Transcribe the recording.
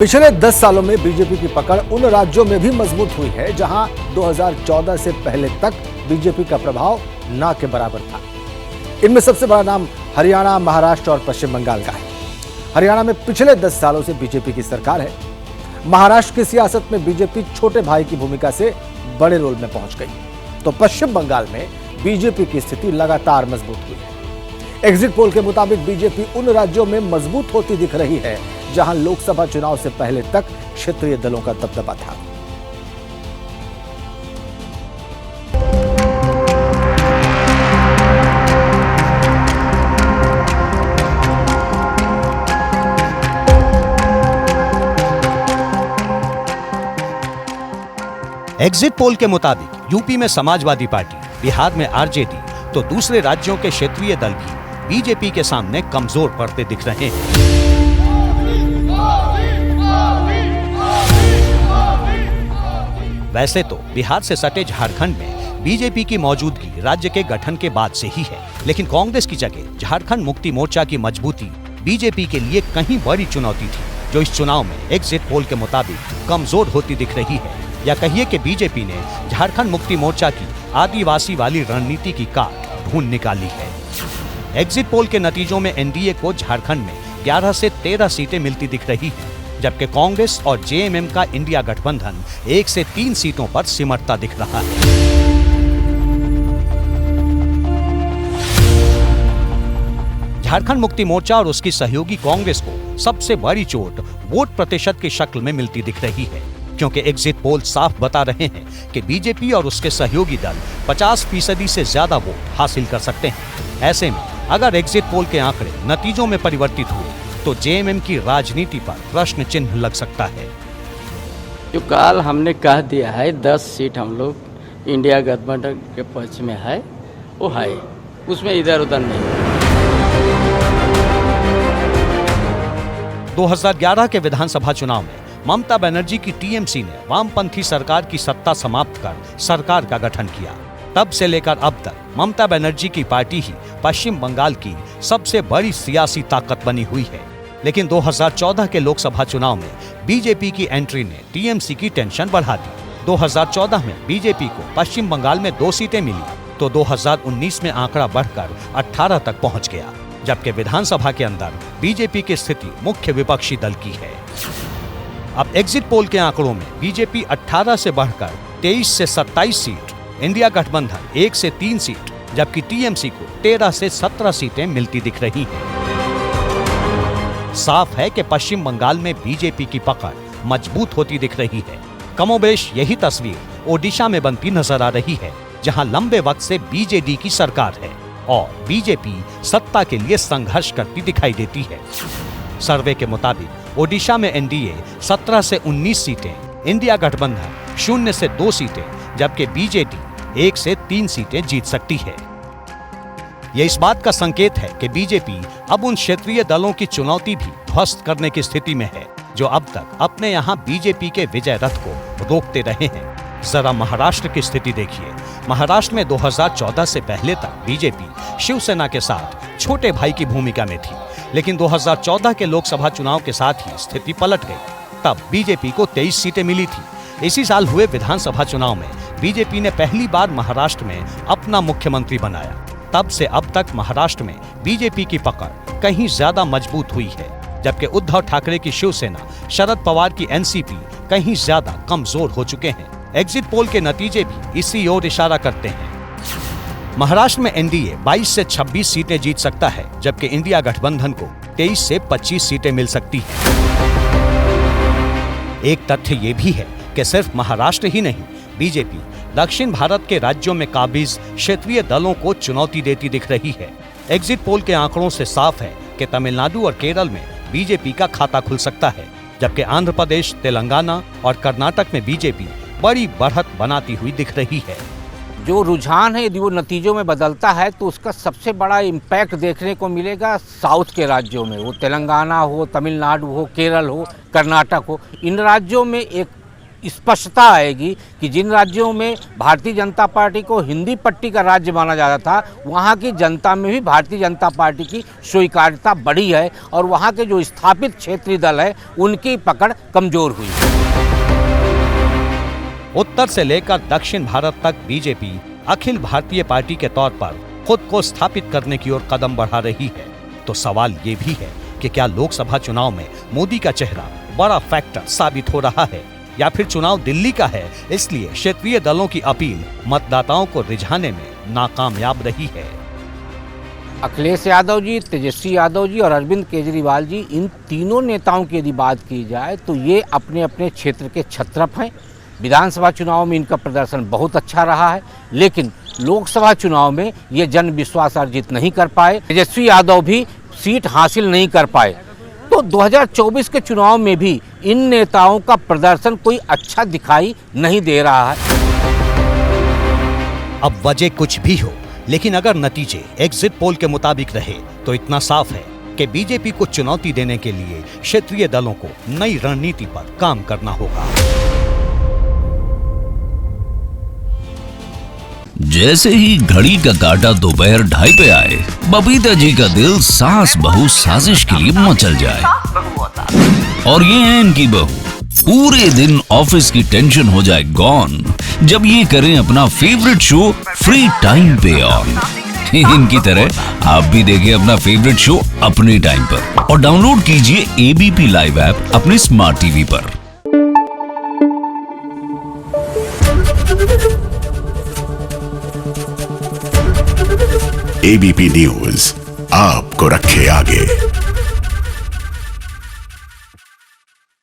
पिछले 10 सालों में बीजेपी की पकड़ उन राज्यों में भी मजबूत हुई है जहां 2014 से पहले तक बीजेपी का प्रभाव ना के बराबर था। इनमें सबसे बड़ा नाम हरियाणा, महाराष्ट्र और पश्चिम बंगाल का है। हरियाणा में पिछले 10 सालों से बीजेपी की सरकार है। महाराष्ट्र की सियासत में बीजेपी छोटे भाई की भूमिका से बड़े रोल में पहुंच गई, तो पश्चिम बंगाल में बीजेपी की स्थिति लगातार मजबूत हुई है। एग्जिट पोल के मुताबिक बीजेपी उन राज्यों में मजबूत होती दिख रही है जहां लोकसभा चुनाव से पहले तक क्षेत्रीय दलों का दबदबा था। एग्जिट पोल के मुताबिक यूपी में समाजवादी पार्टी, बिहार में आरजेडी, तो दूसरे राज्यों के क्षेत्रीय दल भी बीजेपी के सामने कमजोर पड़ते दिख रहे हैं। वैसे तो बिहार से सटे झारखंड में बीजेपी की मौजूदगी राज्य के गठन के बाद से ही है, लेकिन कांग्रेस की जगह झारखंड मुक्ति मोर्चा की मजबूती बीजेपी के लिए कहीं बड़ी चुनौती थी, जो इस चुनाव में एग्जिट पोल के मुताबिक कमजोर होती दिख रही है। या कहिए कि बीजेपी ने झारखंड मुक्ति मोर्चा की आदिवासी वाली रणनीति की काट ढूंढ निकाली है। एग्जिट पोल के नतीजों में एनडीए को झारखंड में 11 से 13 सीटें मिलती दिख रही हैं, जबकि कांग्रेस और जेएमएम का इंडिया गठबंधन 1 से 3 सीटों पर सिमटता दिख रहा है। झारखंड मुक्ति मोर्चा और उसकी सहयोगी कांग्रेस को सबसे बड़ी चोट वोट प्रतिशत की शक्ल में मिलती दिख रही है, क्योंकि एग्जिट पोल साफ बता रहे हैं कि बीजेपी और उसके सहयोगी दल 50% से ज्यादा वोट हासिल कर सकते हैं। ऐसे में अगर एग्जिट पोल के आंकड़े नतीजों में परिवर्तित हुए तो जेएमएम की राजनीति पर प्रश्न चिन्ह लग सकता है। जो काल हमने कह दिया है 10 सीट हम लोग इंडिया गठबंधन के पक्ष में है, वो है, उसमें इधर उधर नहीं। 2011 के विधानसभा चुनाव में ममता बनर्जी की टीएमसी ने वामपंथी सरकार की सत्ता समाप्त कर सरकार का गठन किया। तब से लेकर अब तक ममता बनर्जी की पार्टी ही पश्चिम बंगाल की सबसे बड़ी सियासी ताकत बनी हुई है। लेकिन 2014 के लोकसभा चुनाव में बीजेपी की एंट्री ने टीएमसी की टेंशन बढ़ा दी। 2014 में बीजेपी को पश्चिम बंगाल में 2 सीटें मिली, तो 2019 में आंकड़ा बढ़कर 18 तक पहुंच गया, जबकि विधानसभा के अंदर बीजेपी की स्थिति मुख्य विपक्षी दल की है। अब एग्जिट पोल के आंकड़ों में बीजेपी 18 से बढ़कर 23 से 27 सीट, इंडिया गठबंधन 1 से 3 सीट, जबकि टीएमसी को 13 से 17 सीटें मिलती दिख रही हैं। साफ है कि पश्चिम बंगाल में बीजेपी की पकड़ मजबूत होती दिख रही है। कमोबेश यही तस्वीर ओडिशा में बनती नजर आ रही है, जहां लंबे वक्त से बीजेडी की सरकार है और बीजेपी सत्ता के लिए संघर्ष करती दिखाई देती है। सर्वे के मुताबिक ओडिशा में एनडीए 17 से 19 सीटें, इंडिया गठबंधन 0 से 2 सीटें, जबकि बीजेडी 1 से 3 सीटें जीत सकती है। यह इस बात का संकेत है कि बीजेपी अब उन क्षेत्रीय दलों की चुनौती भी ध्वस्त करने की स्थिति में है, जो अब तक अपने यहां बीजेपी के विजय रथ को रोकते रहे हैं। जरा महाराष्ट्र की स्थिति देखिए। महाराष्ट्र में 2014 से पहले तक बीजेपी शिवसेना के साथ छोटे भाई की भूमिका में थी, लेकिन 2014 के लोकसभा चुनाव के साथ ही स्थिति पलट गई। तब बीजेपी को 23 सीटें मिली थी। इसी साल हुए विधानसभा चुनाव में बीजेपी ने पहली बार महाराष्ट्र में अपना मुख्यमंत्री बनाया। तब से अब तक महाराष्ट्र में बीजेपी की पकड़ कहीं ज्यादा मजबूत हुई है, जबकि उद्धव ठाकरे की शिवसेना, शरद पवार की एनसीपी कहीं ज्यादा कमजोर हो चुके हैं। एग्जिट पोल के नतीजे भी इसी ओर इशारा करते हैं। महाराष्ट्र में एनडीए 22 से 26 सीटें जीत सकता है, जबकि इंडिया गठबंधन को 23 से 25 सीटें मिल सकती हैं। एक तथ्य ये भी है कि सिर्फ महाराष्ट्र ही नहीं, बीजेपी दक्षिण भारत के राज्यों में काबिज क्षेत्रीय दलों को चुनौती देती दिख रही है। एग्जिट पोल के आंकड़ों से साफ है कि तमिलनाडु और केरल में बीजेपी का खाता खुल सकता है, जबकि आंध्र प्रदेश, तेलंगाना और कर्नाटक में बीजेपी बड़ी बढ़त बनाती हुई दिख रही है। जो रुझान है यदि वो नतीजों में बदलता है तो उसका सबसे बड़ा इम्पैक्ट देखने को मिलेगा साउथ के राज्यों में, वो तेलंगाना हो, तमिलनाडु हो, केरल हो, कर्नाटक हो। इन राज्यों में एक स्पष्टता आएगी कि जिन राज्यों में भारतीय जनता पार्टी को हिंदी पट्टी का राज्य माना जाता था, वहाँ की जनता में भी भारतीय जनता पार्टी की स्वीकार्यता बढ़ी है और वहाँ के जो स्थापित क्षेत्रीय दल है उनकी पकड़ कमजोर हुई है। उत्तर से लेकर दक्षिण भारत तक बीजेपी अखिल भारतीय पार्टी के तौर पर खुद को स्थापित करने की ओर कदम बढ़ा रही है। तो सवाल ये भी है कि क्या लोकसभा चुनाव में मोदी का चेहरा बड़ा फैक्टर साबित हो रहा है, या फिर चुनाव दिल्ली का है इसलिए क्षेत्रीय दलों की अपील मतदाताओं को रिझाने में नाकामयाब रही है। अखिलेश यादव जी, तेजस्वी यादव जी और अरविंद केजरीवाल जी, इन तीनों नेताओं की यदि बात की जाए तो ये अपने अपने क्षेत्र के छत्रप हैं। विधानसभा चुनाव में इनका प्रदर्शन बहुत अच्छा रहा है, लेकिन लोकसभा चुनाव में ये जन विश्वास अर्जित नहीं कर पाए। तेजस्वी यादव भी सीट हासिल नहीं कर पाए। तो 2024 के चुनाव में भी इन नेताओं का प्रदर्शन कोई अच्छा दिखाई नहीं दे रहा है। अब वजह कुछ भी हो, लेकिन अगर नतीजे एग्जिट पोल के मुताबिक रहे तो इतना साफ है कि बीजेपी को चुनौती देने के लिए क्षेत्रीय दलों को नई रणनीति पर काम करना होगा। जैसे ही घड़ी का काटा दोपहर 2:30 पे आए, बबीता जी का दिल सास बहू साजिश के लिए मचल जाए। और ये है इनकी बहू, पूरे दिन ऑफिस की टेंशन हो जाए गॉन जब ये करें अपना फेवरेट शो फ्री टाइम पे ऑन। इनकी तरह आप भी देखें अपना फेवरेट शो अपने टाइम पर और डाउनलोड कीजिए ABP लाइव ऐप अपने स्मार्ट टीवी पर। ABP न्यूज आपको रखे आगे।